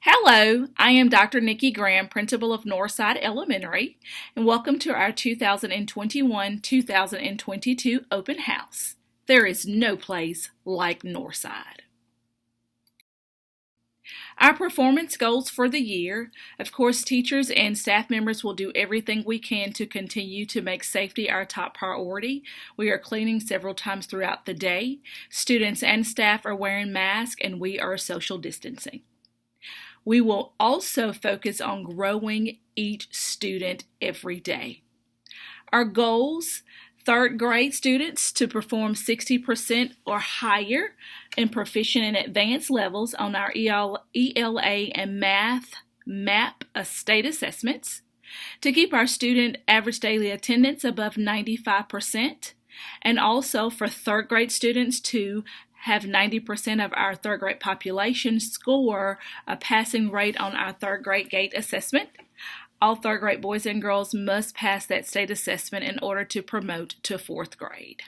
Hello, I am Dr. Nikki Graham, Principal of Northside Elementary, and welcome to our 2021-2022 Open House. There is no place like Northside. Our performance goals for the year, of course, teachers and staff members will do everything we can to continue to make safety our top priority. We are cleaning several times throughout the day. Students and staff are wearing masks, and we are social distancing. We will also focus on growing each student every day. Our goals: third grade students to perform 60% or higher and proficient in advanced levels on our ELA and Math MAP state assessments, to keep our student average daily attendance above 95%, and also for third grade students to have 90% of our third grade population score a passing rate on our third grade GATE assessment. All third grade boys and girls must pass that state assessment in order to promote to fourth grade.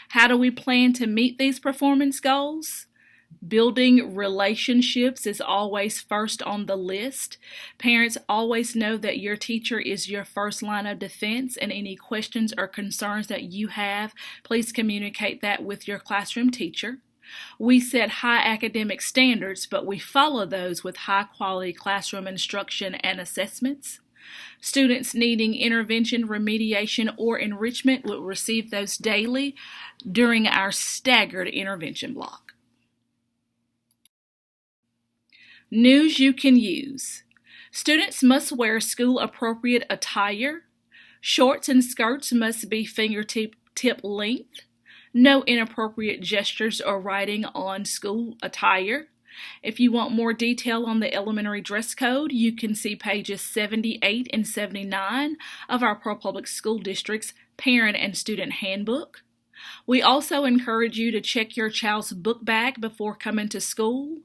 How do we plan to meet these performance goals? Building relationships is always first on the list. Parents always know that your teacher is your first line of defense, and any questions or concerns that you have, please communicate that with your classroom teacher. We set high academic standards, but we follow those with high quality classroom instruction and assessments. Students needing intervention, remediation, or enrichment will receive those daily during our staggered intervention block. News you can use. Students must wear school-appropriate attire. Shorts and skirts must be fingertip length. No inappropriate gestures or writing on school attire. If you want more detail on the elementary dress code, you can see pages 78 and 79 of our Pearl Public School District's Parent and Student Handbook. We also encourage you to check your child's book bag before coming to school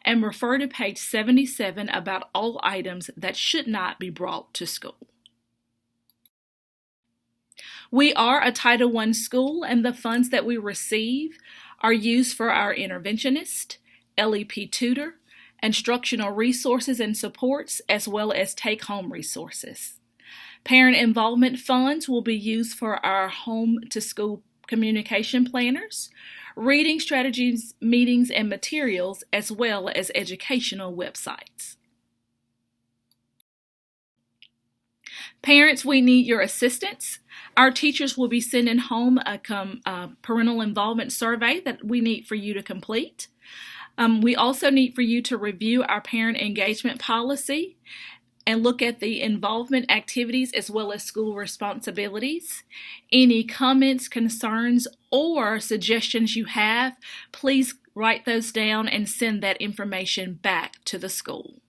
and refer to page 77 about all items that should not be brought to school. We are a Title I school, and the funds that we receive are used for our interventionist, LEP tutor, instructional resources and supports, as well as take-home resources. Parent involvement funds will be used for our home-to-school communication planners, reading strategies, meetings, and materials, as well as educational websites. Parents, we need your assistance. Our teachers will be sending home a parental involvement survey that we need for you to complete. We also need for you to review our parent engagement policy and look at the involvement activities as well as school responsibilities. Any comments, concerns, or suggestions you have, please write those down and send that information back to the school.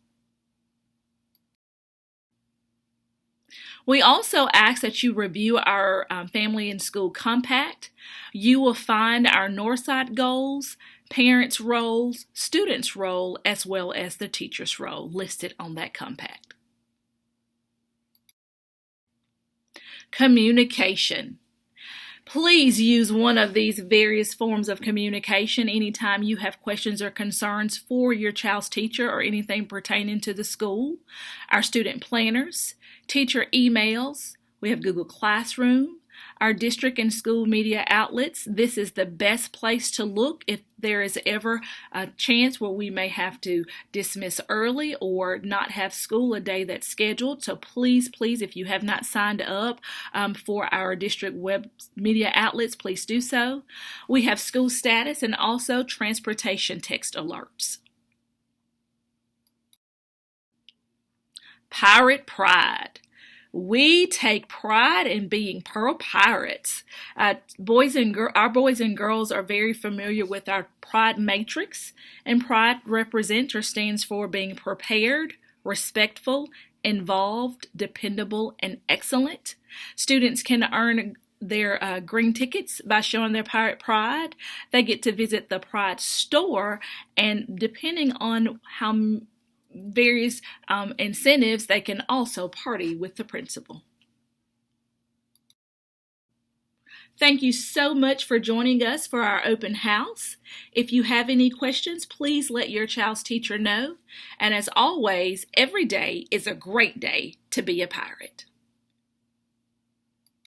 We also ask that you review our Family and School Compact. You will find our Northside goals, parents' roles, students' role, as well as the teacher's role listed on that compact. Communication. Please use one of these various forms of communication anytime you have questions or concerns for your child's teacher or anything pertaining to the school. Our student planners, teacher emails, we have Google Classroom, our district and school media outlets. This is the best place to look if there is ever a chance where we may have to dismiss early or not have school a day that's scheduled. So please, if you have not signed up for our district web media outlets, please do so. We have school status and also transportation text alerts. Pirate pride. We take pride in being Pearl Pirates. Our boys and girls are very familiar with our Pride Matrix, and Pride represents or stands for being prepared, respectful, involved, dependable, and excellent. Students can earn their green tickets by showing their pirate pride. They get to visit the Pride store, and depending on how various incentives, they can also party with the principal. Thank you so much for joining us for our open house. If you have any questions, please let your child's teacher know. And as always, every day is a great day to be a pirate.